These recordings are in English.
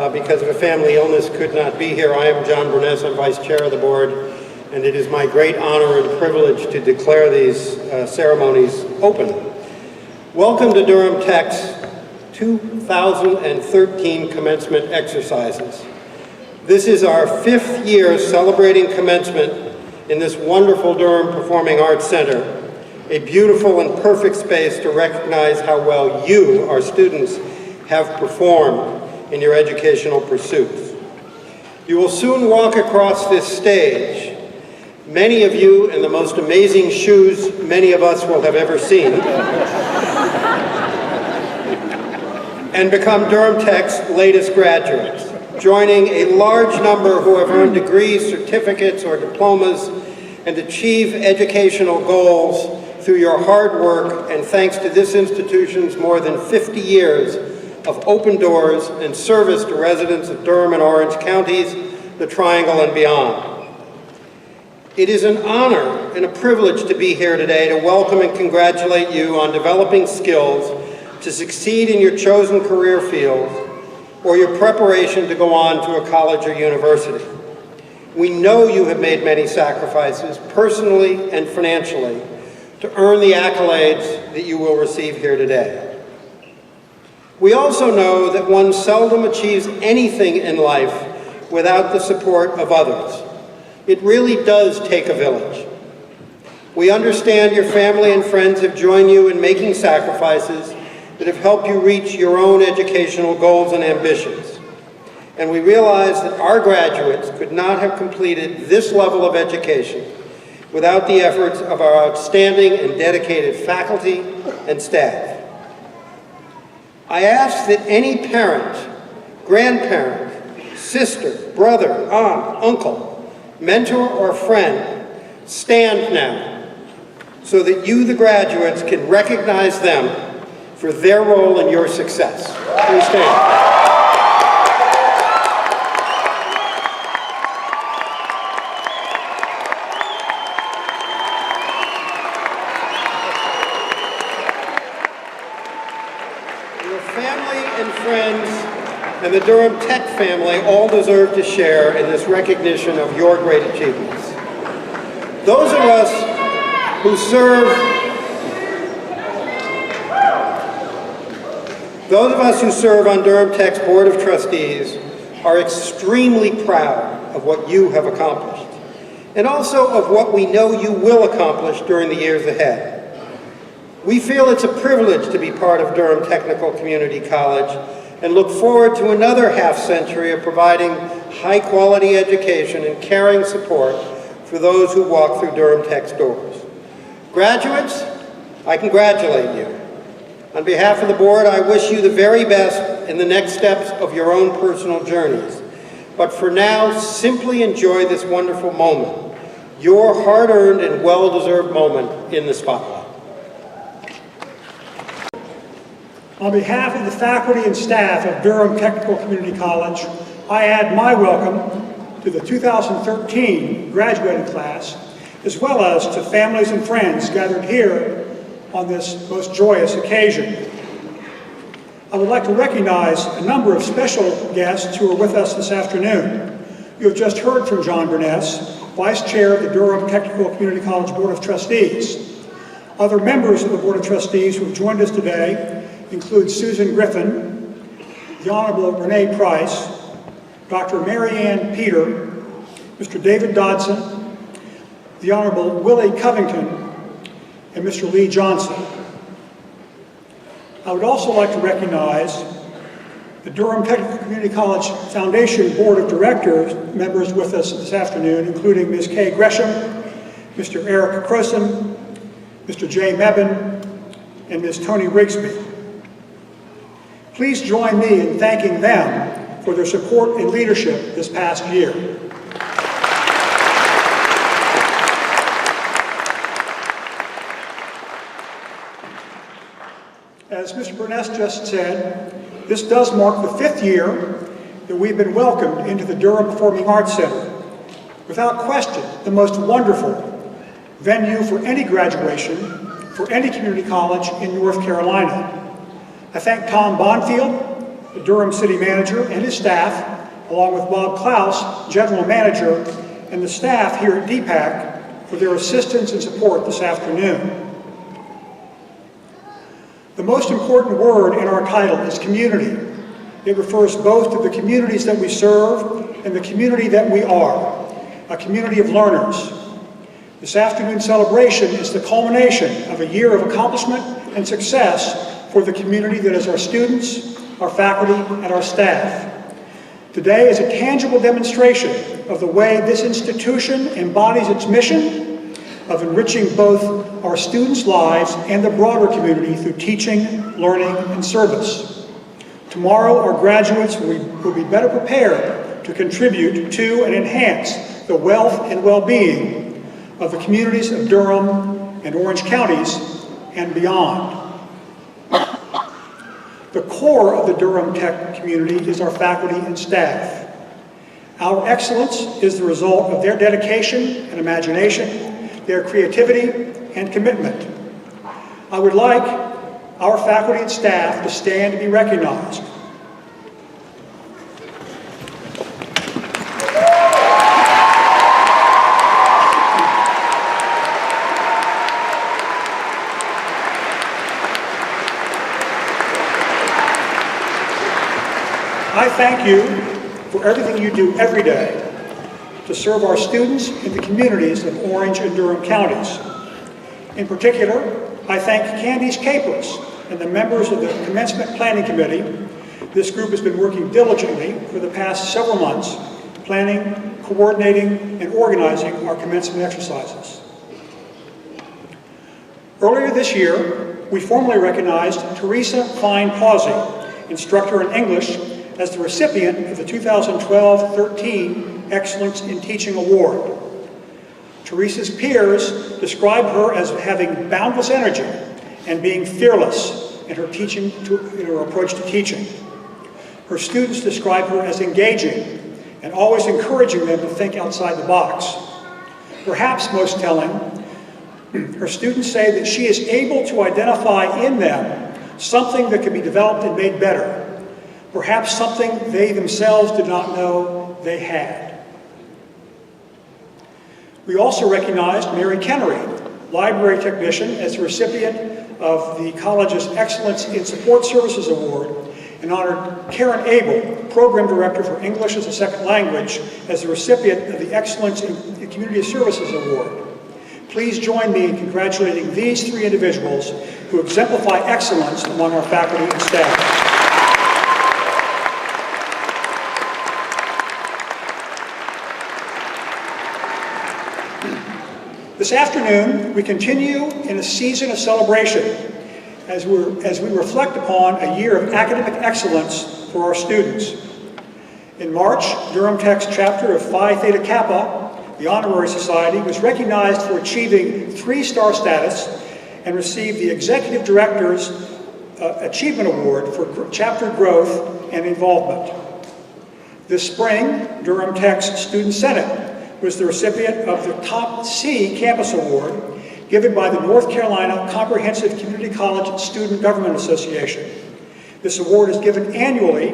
because of a family illness, could not be here. I am John Burness, I'm Vice Chair of the Board, and it is my great honor and privilege to declare these ceremonies open. Welcome to Durham Tech's 2013 commencement exercises. This is our 5th year celebrating commencement in this wonderful Durham Performing Arts Center, a beautiful and perfect space to recognize how well you, our students, have performed in your educational pursuits. You will soon walk across this stage, many of you in the most amazing shoes many of us will have ever seen, and become Durham Tech's latest graduates, joining a large number who have earned degrees, certificates, or diplomas, and achieve educational goals through your hard work and thanks to this institution's more than 50 years of open doors and service to residents of Durham and Orange counties, the Triangle, and beyond. It is an honor and a privilege to be here today to welcome and congratulate you on developing skills to succeed in your chosen career fields or your preparation to go on to a college or university. We know you have made many sacrifices, personally and financially, to earn the accolades that you will receive here today. We also know that one seldom achieves anything in life without the support of others. It really does take a village. We understand your family and friends have joined you in making sacrifices that have helped you reach your own educational goals and ambitions. And we realize that our graduates could not have completed this level of education without the efforts of our outstanding and dedicated faculty and staff. I ask that any parent, grandparent, sister, brother, aunt, uncle, mentor, or friend stand now so that you, the graduates, can recognize them for their role in your success. Please stand. Your family and friends and the Durham Tech family all deserve to share in this recognition of your great achievements. Those of us who serve on Durham Tech's Board of Trustees are extremely proud of what you have accomplished, and also of what we know you will accomplish during the years ahead. We feel it's a privilege to be part of Durham Technical Community College and look forward to another half-century of providing high-quality education and caring support for those who walk through Durham Tech's doors. Graduates, I congratulate you. On behalf of the board, I wish you the very best in the next steps of your own personal journeys. But for now, simply enjoy this wonderful moment, your hard-earned and well-deserved moment in the spotlight. On behalf of the faculty and staff of Durham Technical Community College, I add my welcome to the 2013 graduating class, as well as to families and friends gathered here on this most joyous occasion. I would like to recognize a number of special guests who are with us this afternoon. You have just heard from John Burness, Vice Chair of the Durham Technical Community College Board of Trustees. Other members of the Board of Trustees who have joined us today include Susan Griffin, the Honorable Renee Price, Dr. Mary Ann Peter, Mr. David Dodson, the Honorable Willie Covington, and Mr. Lee Johnson. I would also like to recognize the Durham Technical Community College Foundation Board of Directors members with us this afternoon, including Ms. Kay Gresham, Mr. Eric Croson, Mr. Jay Mebane, and Ms. Tony Rigsby. Please join me in thanking them for their support and leadership this past year. As Mr. Burness just said, this does mark the 5th year that we've been welcomed into the Durham Performing Arts Center. Without question, the most wonderful venue for any graduation for any community college in North Carolina. I thank Tom Bonfield, the Durham City Manager and his staff, along with Bob Klaus, General Manager, and the staff here at DPAC for their assistance and support this afternoon. The most important word in our title is community. It refers both to the communities that we serve and the community that we are, a community of learners. This afternoon's celebration is the culmination of a year of accomplishment and success for the community that is our students, our faculty, and our staff. Today is a tangible demonstration of the way this institution embodies its mission of enriching both our students' lives and the broader community through teaching, learning, and service. Tomorrow, our graduates will be better prepared to contribute to and enhance the wealth and well-being of the communities of Durham and Orange counties and beyond. The core of the Durham Tech community is our faculty and staff. Our excellence is the result of their dedication and imagination, their creativity and commitment. I would like our faculty and staff to stand to be recognized. I thank you for everything you do every day to serve our students in the communities of Orange and Durham counties. In particular, I thank Candice Capers and the members of the Commencement Planning Committee. This group has been working diligently for the past several months, planning, coordinating, and organizing our commencement exercises. Earlier this year, we formally recognized Teresa Fine-Pawsey, instructor in English, as the recipient of the 2012-13 Excellence in Teaching Award. Teresa's peers describe her as having boundless energy and being fearless in her approach to teaching. Her students describe her as engaging and always encouraging them to think outside the box. Perhaps most telling, her students say that she is able to identify in them something that can be developed and made better, perhaps something they themselves did not know they had. We also recognized Mary Kennery, library technician, as the recipient of the college's Excellence in Support Services Award, and honored Karen Abel, program director for English as a Second Language, as the recipient of the Excellence in Community Services Award. Please join me in congratulating these three individuals who exemplify excellence among our faculty and staff. This afternoon, we continue in a season of celebration as we reflect upon a year of academic excellence for our students. In March, Durham Tech's chapter of Phi Theta Kappa, the Honorary Society, was recognized for achieving 3-star status and received the Executive Director's Achievement Award for chapter growth and involvement. This spring, Durham Tech's Student Senate was the recipient of the Top C Campus Award given by the North Carolina Comprehensive Community College Student Government Association. This award is given annually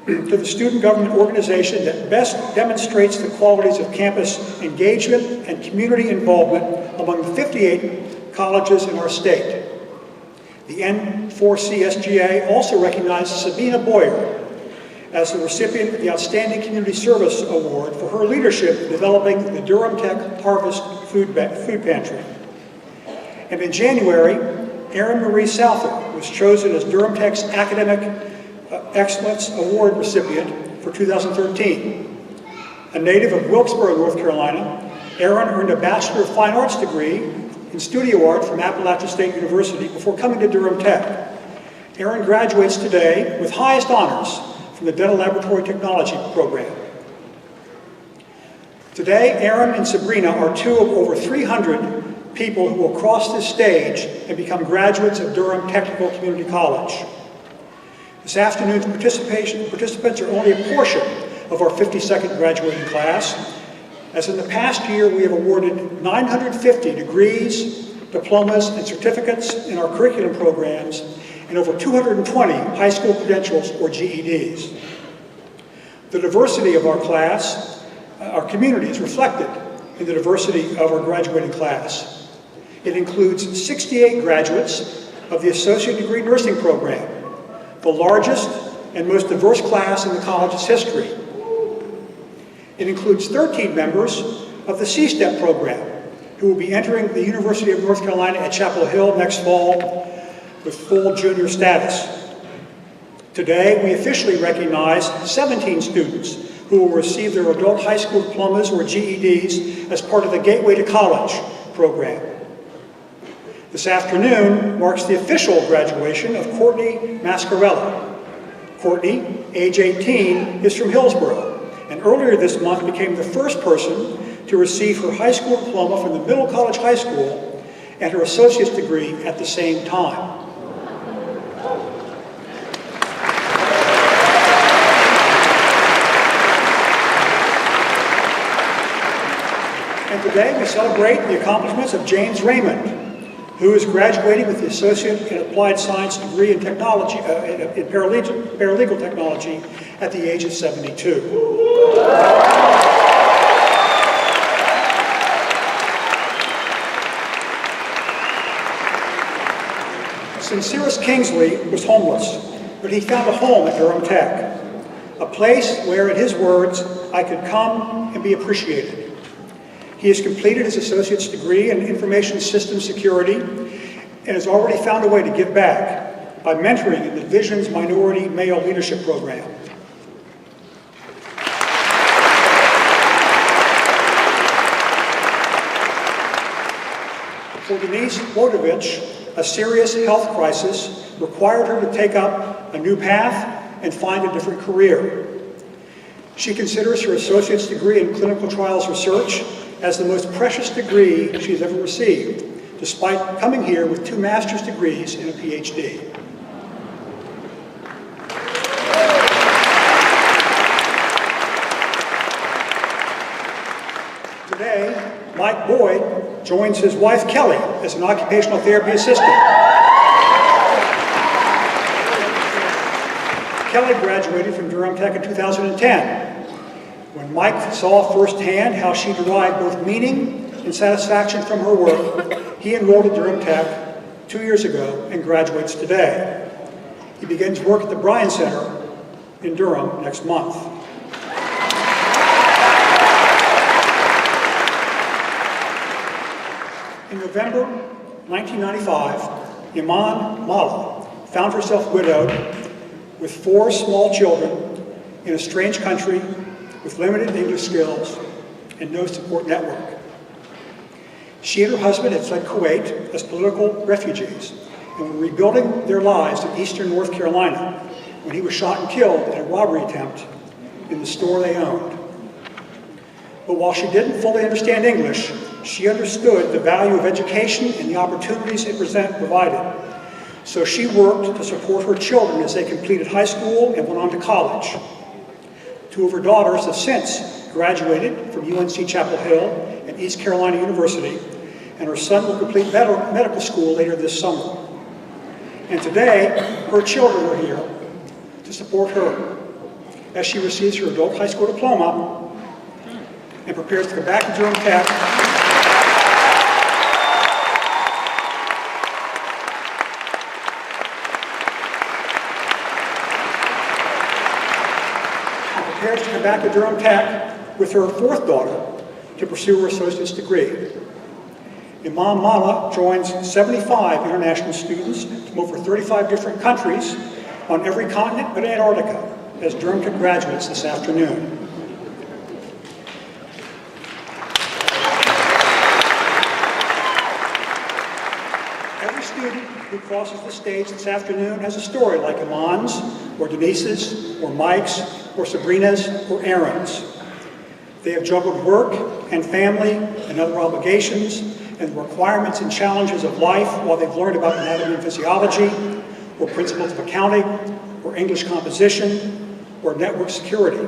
to the student government organization that best demonstrates the qualities of campus engagement and community involvement among the 58 colleges in our state. The N4CSGA also recognized Sabina Boyer as the recipient of the Outstanding Community Service Award for her leadership in developing the Durham Tech Harvest Food Pantry. And in January, Erin Marie Souther was chosen as Durham Tech's Academic Excellence Award recipient for 2013. A native of Wilkesboro, North Carolina, Erin earned a Bachelor of Fine Arts degree in Studio Art from Appalachian State University before coming to Durham Tech. Erin graduates today with highest honors from the Dental Laboratory Technology program. Today, Erin and Sabrina are two of over 300 people who will cross this stage and become graduates of Durham Technical Community College. This afternoon's participants are only a portion of our 52nd graduating class, as in the past year we have awarded 950 degrees, diplomas, and certificates in our curriculum programs, and over 220 high school credentials or GEDs. The diversity of our class, our community, is reflected in the diversity of our graduating class. It includes 68 graduates of the Associate Degree Nursing Program, the largest and most diverse class in the college's history. It includes 13 members of the C-STEP program, who will be entering the University of North Carolina at Chapel Hill next fall with full junior status. Today, we officially recognize 17 students who will receive their adult high school diplomas or GEDs as part of the Gateway to College program. This afternoon marks the official graduation of Courtney Mascarella. Courtney, age 18, is from Hillsborough, and earlier this month became the first person to receive her high school diploma from the Middle College High School and her associate's degree at the same time. And today we celebrate the accomplishments of James Raymond, who is graduating with the Associate in Applied Science degree in technology, in paralegal technology at the age of 72. Sincerus Kingsley was homeless, but he found a home at Durham Tech, a place where, in his words, I could come and be appreciated. He has completed his associate's degree in information systems security and has already found a way to give back by mentoring in the division's minority male leadership program. For Denise Wojtowicz, a serious health crisis required her to take up a new path and find a different career. She considers her associate's degree in clinical trials research as the most precious degree she's ever received, despite coming here with 2 master's degrees and a PhD. Today, Mike Boyd joins his wife Kelly as an occupational therapy assistant. Kelly graduated from Durham Tech in 2010. When Mike saw firsthand how she derived both meaning and satisfaction from her work, he enrolled at Durham Tech 2 years ago and graduates today. He begins work at the Bryan Center in Durham next month. In November 1995, Iman Mala found herself widowed with 4 small children in a strange country with limited English skills and no support network. She and her husband had fled Kuwait as political refugees and were rebuilding their lives in eastern North Carolina when he was shot and killed in a robbery attempt in the store they owned. But while she didn't fully understand English, she understood the value of education and the opportunities it provided. So she worked to support her children as they completed high school and went on to college. 2 of her daughters have since graduated from UNC Chapel Hill and East Carolina University, and her son will complete medical school later this summer. And today, her children are here to support her as she receives her adult high school diploma and prepares to come back to Durham Tech with her 4th daughter to pursue her associate's degree. Imam Mala joins 75 international students from over 35 different countries on every continent but Antarctica as Durham Tech graduates this afternoon. Every student who crosses the stage this afternoon has a story like Iman's, or Denise's, or Mike's, or Sabrina's, or Aaron's. They have juggled work and family and other obligations and the requirements and challenges of life while they've learned about anatomy and physiology, or principles of accounting, or English composition, or network security.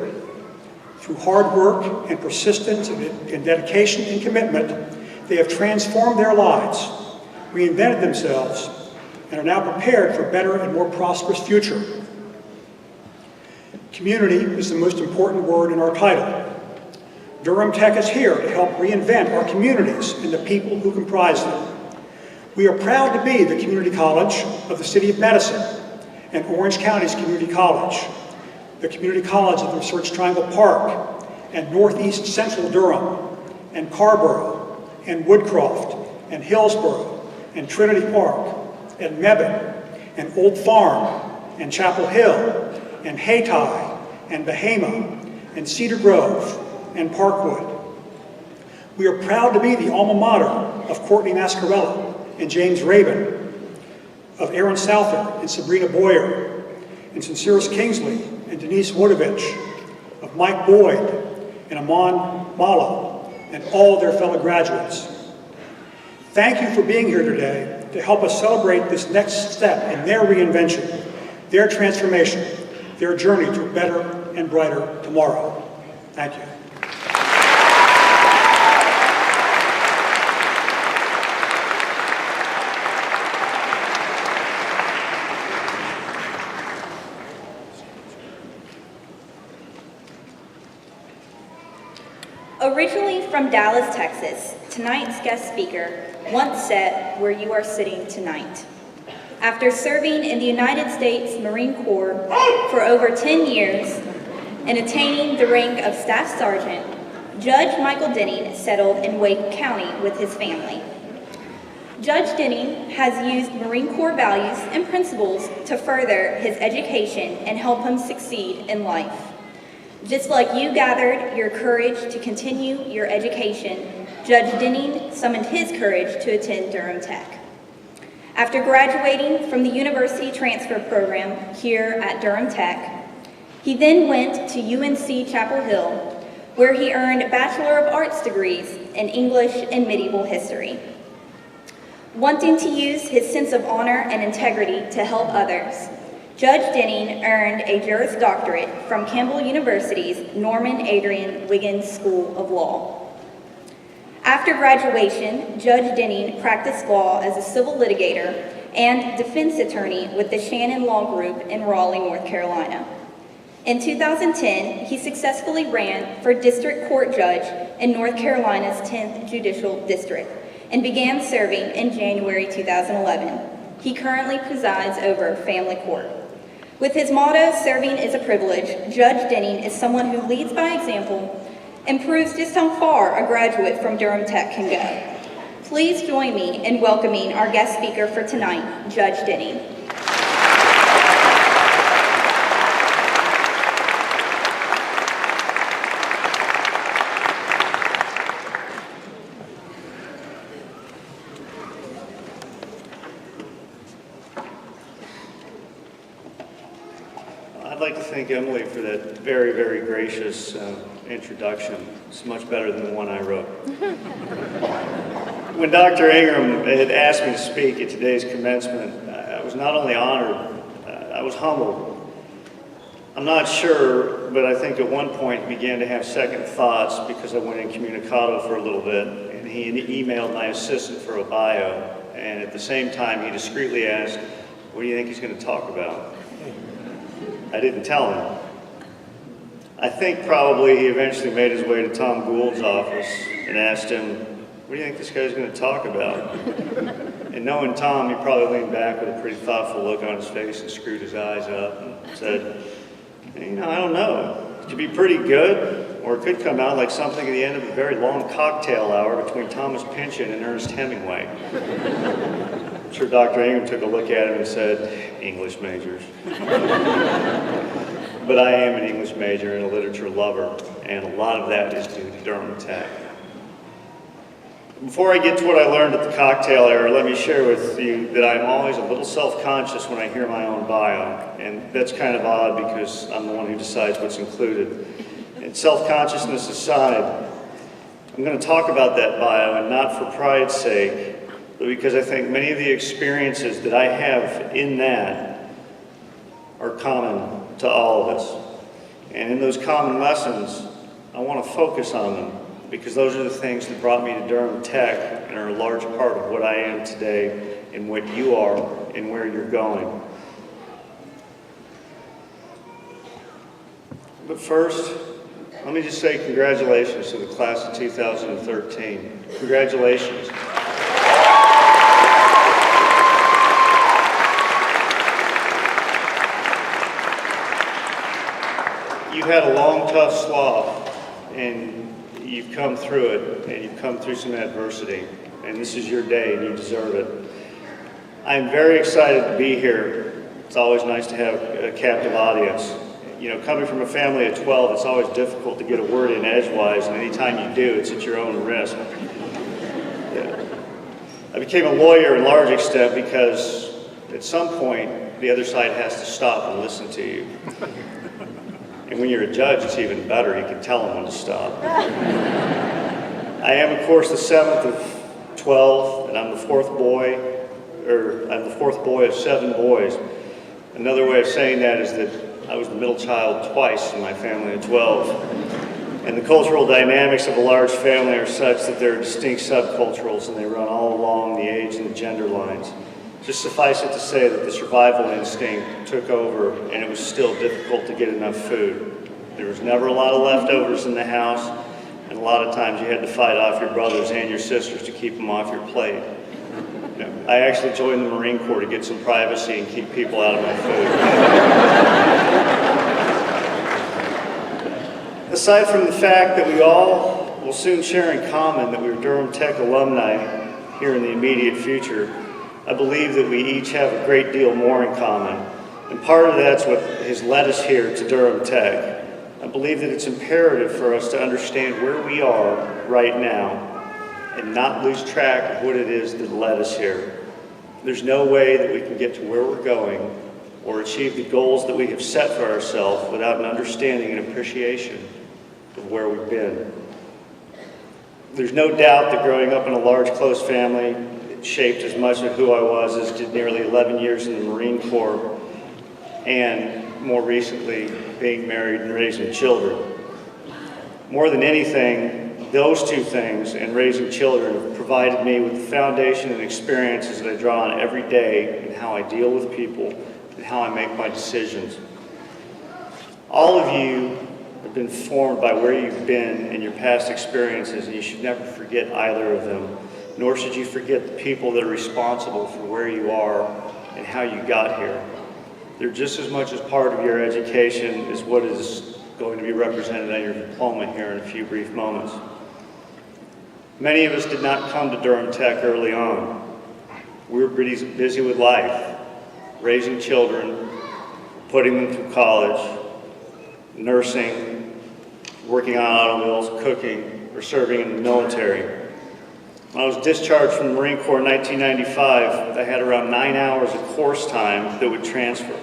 Through hard work and persistence and dedication and commitment, they have transformed their lives, reinvented themselves, and are now prepared for a better and more prosperous future. Community is the most important word in our title. Durham Tech is here to help reinvent our communities and the people who comprise them. We are proud to be the community college of the City of Madison and Orange County's community college, the community college of the Research Triangle Park and Northeast Central Durham and Carborough and Woodcroft and Hillsborough and Trinity Park and Mebane and Old Farm and Chapel Hill and Hayti and Bahama and Cedar Grove and Parkwood. We are proud to be the alma mater of Courtney Mascarella and James Rabin, of Aaron Souther and Sabrina Boyer, and Sinceris Kingsley and Denise Wodovich, of Mike Boyd and Amon Malo, and all their fellow graduates. Thank you for being here today to help us celebrate this next step in their reinvention, their transformation, their journey to a better and brighter tomorrow. Thank you. Originally from Dallas, Texas, tonight's guest speaker once sat where you are sitting tonight. After serving in the United States Marine Corps for over 10 years and attaining the rank of Staff Sergeant, Judge Michael Denning settled in Wake County with his family. Judge Denning has used Marine Corps values and principles to further his education and help him succeed in life. Just like you gathered your courage to continue your education, Judge Denning summoned his courage to attend Durham Tech. After graduating from the University Transfer Program here at Durham Tech, he then went to UNC Chapel Hill, where he earned Bachelor of Arts degrees in English and Medieval History. Wanting to use his sense of honor and integrity to help others, Judge Denning earned a Juris Doctorate from Campbell University's Norman Adrian Wiggins School of Law. After graduation, Judge Denning practiced law as a civil litigator and defense attorney with the Shannon Law Group in Raleigh, North Carolina. In 2010, he successfully ran for District Court Judge in North Carolina's 10th Judicial District and began serving in January 2011. He currently presides over Family Court. With his motto, "Serving is a privilege," Judge Denning is someone who leads by example and proves just how far a graduate from Durham Tech can go. Please join me in welcoming our guest speaker for tonight, Judge Denning. I'd like to thank Emily for that very, very gracious introduction. It's much better than the one I wrote. When Dr. Ingram had asked me to speak at today's commencement, I was not only honored, I was humbled. I'm not sure, but I think at one point began to have second thoughts because I went incommunicado for a little bit, and he emailed my assistant for a bio, and at the same time he discreetly asked, "What do you think he's going to talk about?" I didn't tell him. I think probably he eventually made his way to Tom Gould's office and asked him, "What do you think this guy's going to talk about?" And knowing Tom, he probably leaned back with a pretty thoughtful look on his face and screwed his eyes up and said, I don't know. It could be pretty good, or it could come out like something at the end of a very long cocktail hour between Thomas Pynchon and Ernest Hemingway." I'm sure Dr. Ingram took a look at him and said, "English majors." But I am an English major and a literature lover, and a lot of that is due to Durham Tech. Before I get to what I learned at the cocktail hour, let me share with you that I'm always a little self-conscious when I hear my own bio, and that's kind of odd because I'm the one who decides what's included. And self-consciousness aside, I'm going to talk about that bio, and not for pride's sake, but because I think many of the experiences that I have in that are common to all of us. And in those common lessons, I want to focus on them because those are the things that brought me to Durham Tech and are a large part of what I am today and what you are and where you're going. But first, let me just say congratulations to the class of 2013. Congratulations. You've had a long, tough slog, and you've come through it, and you've come through some adversity, and this is your day, and you deserve it. I'm very excited to be here. It's always nice to have a captive audience. You know, coming from a family of 12, it's always difficult to get a word in edgewise, and anytime you do, it's at your own risk. Yeah. I became a lawyer in large extent because at some point, the other side has to stop and listen to you. And when you're a judge, it's even better. You can tell them when to stop. I am, of course, the seventh of 12, and I'm the fourth boy of 7 boys. Another way of saying that is that I was the middle child twice in my family of 12. And the cultural dynamics of a large family are such that there are distinct subculturals, and they run all along the age and the gender lines. Just suffice it to say that the survival instinct took over, and it was still difficult to get enough food. There was never a lot of leftovers in the house, and a lot of times you had to fight off your brothers and your sisters to keep them off your plate. You know, I actually joined the Marine Corps to get some privacy and keep people out of my food. Aside from the fact that we all will soon share in common that we're Durham Tech alumni here in the immediate future, I believe that we each have a great deal more in common. And part of that's what has led us here to Durham Tech. I believe that it's imperative for us to understand where we are right now and not lose track of what it is that led us here. There's no way that we can get to where we're going or achieve the goals that we have set for ourselves without an understanding and appreciation of where we've been. There's no doubt that growing up in a large, close family shaped as much of who I was as did nearly 11 years in the Marine Corps, and more recently, being married and raising children. More than anything, those two things and raising children have provided me with the foundation and experiences that I draw on every day in how I deal with people and how I make my decisions. All of you have been formed by where you've been and your past experiences, and you should never forget either of them, nor should you forget the people that are responsible for where you are and how you got here. They're just as much as part of your education as what is going to be represented on your diploma here in a few brief moments. Many of us did not come to Durham Tech early on. We were pretty busy with life, raising children, putting them through college, nursing, working on automobiles, cooking, or serving in the military. When I was discharged from the Marine Corps in 1995, I had around 9 hours of course time that would transfer.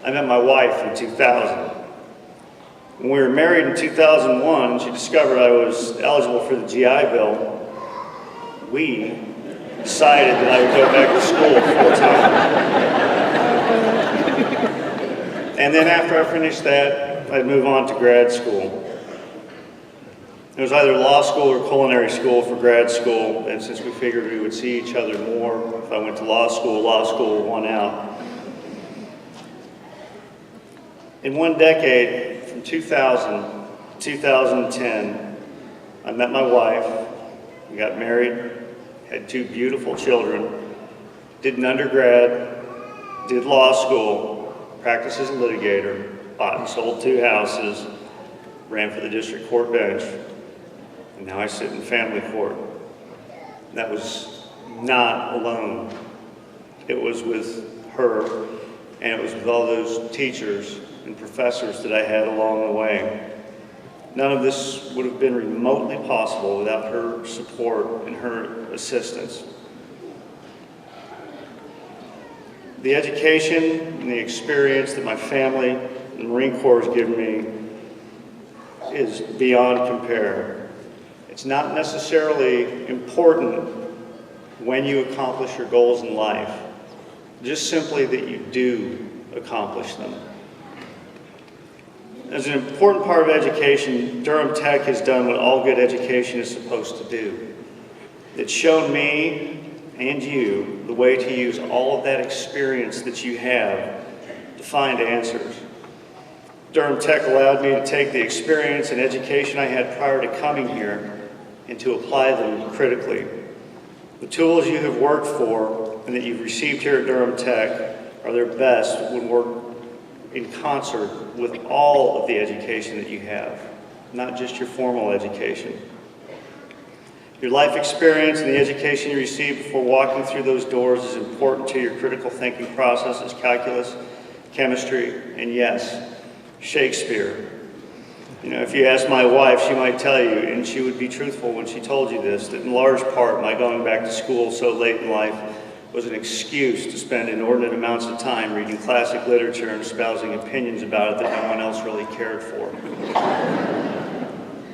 I met my wife in 2000. When we were married in 2001, she discovered I was eligible for the GI Bill. We decided that I would go back to school full time. And then after I finished that, I'd move on to grad school. It was either law school or culinary school for grad school, and since we figured we would see each other more, if I went to law school won out. In one decade, from 2000 to 2010, I met my wife, we got married, had 2 beautiful children, did an undergrad, did law school, practiced as a litigator, bought and sold 2 houses, ran for the district court bench, and now I sit in family court. That was not alone. It was with her, and it was with all those teachers and professors that I had along the way. None of this would have been remotely possible without her support and her assistance. The education and the experience that my family and the Marine Corps has given me is beyond compare. It's not necessarily important when you accomplish your goals in life, just simply that you do accomplish them. As an important part of education, Durham Tech has done what all good education is supposed to do. It's shown me and you the way to use all of that experience that you have to find answers. Durham Tech allowed me to take the experience and education I had prior to coming here and to apply them critically. The tools you have worked for and that you've received here at Durham Tech are their best when worked in concert with all of the education that you have, not just your formal education. Your life experience and the education you received before walking through those doors is important to your critical thinking processes, calculus, chemistry, and yes, Shakespeare. You know, if you ask my wife, she might tell you, and she would be truthful when she told you this, that in large part my going back to school so late in life was an excuse to spend inordinate amounts of time reading classic literature and espousing opinions about it that no one else really cared for.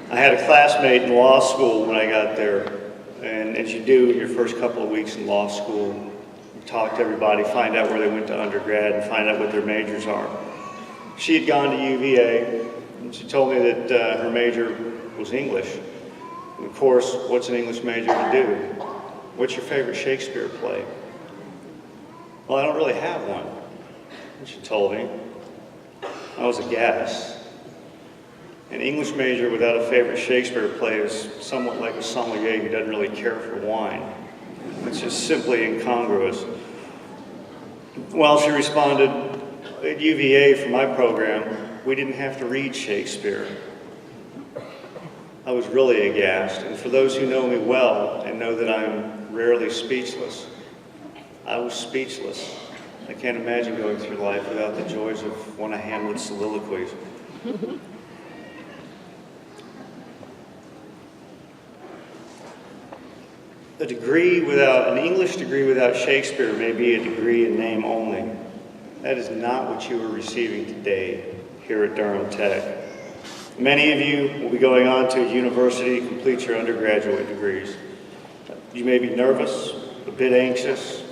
I had a classmate in law school when I got there, and as you do in your first couple of weeks in law school, you talk to everybody, find out where they went to undergrad, and find out what their majors are. She had gone to UVA, and she told me that her major was English. And of course, what's an English major to do? What's your favorite Shakespeare play? Well, I don't really have one, she told me. I was aghast. An English major without a favorite Shakespeare play is somewhat like a sommelier who doesn't really care for wine. It's just simply incongruous. Well, she responded, at UVA for my program, we didn't have to read Shakespeare. I was really aghast, and for those who know me well and know that I'm rarely speechless, I was speechless. I can't imagine going through life without the joys of one of Hamlet's soliloquies. An English degree without Shakespeare may be a degree in name only. That is not what you are receiving today here at Durham Tech. Many of you will be going on to a university to complete your undergraduate degrees. You may be nervous, a bit anxious.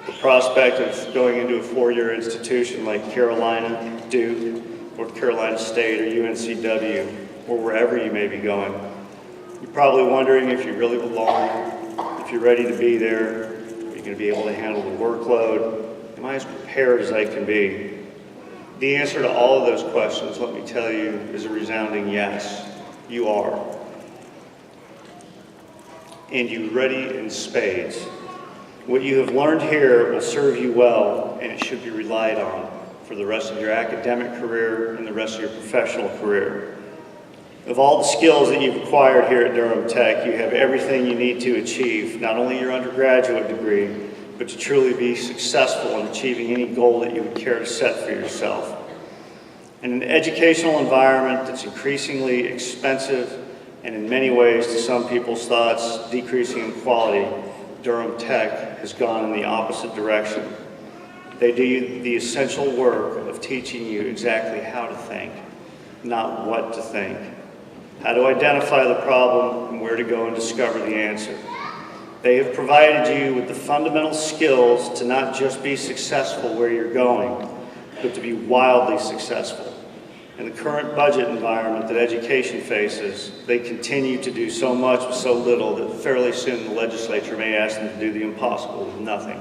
The prospect of going into a four-year institution like Carolina, Duke, North Carolina State, or UNCW, or wherever you may be going. You're probably wondering if you really belong, if you're ready to be there, are you going to be able to handle the workload? Am I as prepared as I can be? The answer to all of those questions, let me tell you, is a resounding yes. You are. And you're ready in spades. What you have learned here will serve you well, and it should be relied on for the rest of your academic career and the rest of your professional career. Of all the skills that you've acquired here at Durham Tech, you have everything you need to achieve, not only your undergraduate degree, but to truly be successful in achieving any goal that you would care to set for yourself. In an educational environment that's increasingly expensive and in many ways, to some people's thoughts, decreasing in quality, Durham Tech has gone in the opposite direction. They do the essential work of teaching you exactly how to think, not what to think. How to identify the problem and where to go and discover the answer. They have provided you with the fundamental skills to not just be successful where you're going, but to be wildly successful. In the current budget environment that education faces, they continue to do so much with so little that fairly soon the legislature may ask them to do the impossible with nothing.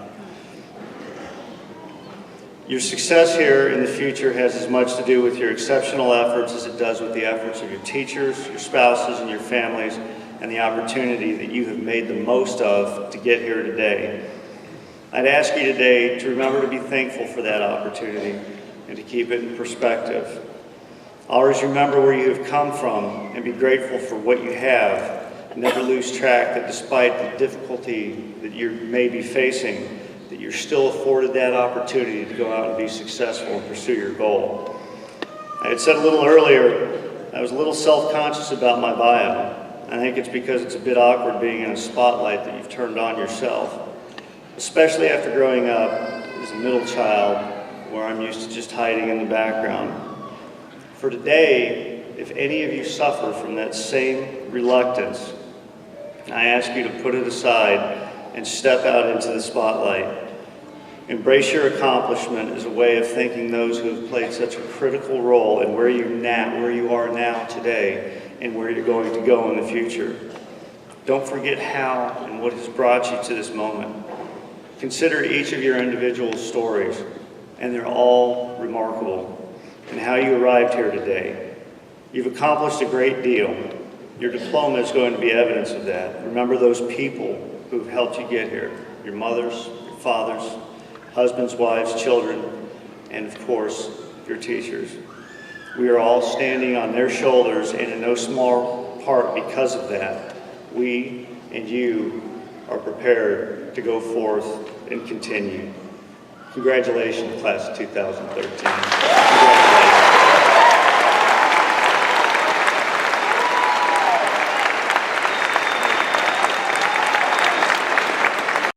Your success here in the future has as much to do with your exceptional efforts as it does with the efforts of your teachers, your spouses, and your families, and the opportunity that you have made the most of to get here today. I'd ask you today to remember to be thankful for that opportunity and to keep it in perspective. Always remember where you have come from and be grateful for what you have. Never lose track that despite the difficulty that you may be facing, that you're still afforded that opportunity to go out and be successful and pursue your goal. I had said a little earlier, I was a little self-conscious about my bio. I think it's because it's a bit awkward being in a spotlight that you've turned on yourself, especially after growing up as a middle child where I'm used to just hiding in the background. For today, if any of you suffer from that same reluctance, I ask you to put it aside and step out into the spotlight. Embrace your accomplishment as a way of thanking those who have played such a critical role in where you are now today and where you're going to go in the future. Don't forget how and what has brought you to this moment. Consider each of your individual stories, and they're all remarkable in how you arrived here today. You've accomplished a great deal. Your diploma is going to be evidence of that. Remember those people who've helped you get here, your mothers, your fathers, husbands, wives, children, and of course, your teachers. We are all standing on their shoulders, and in no small part because of that, we and you are prepared to go forth and continue. Congratulations, class of 2013.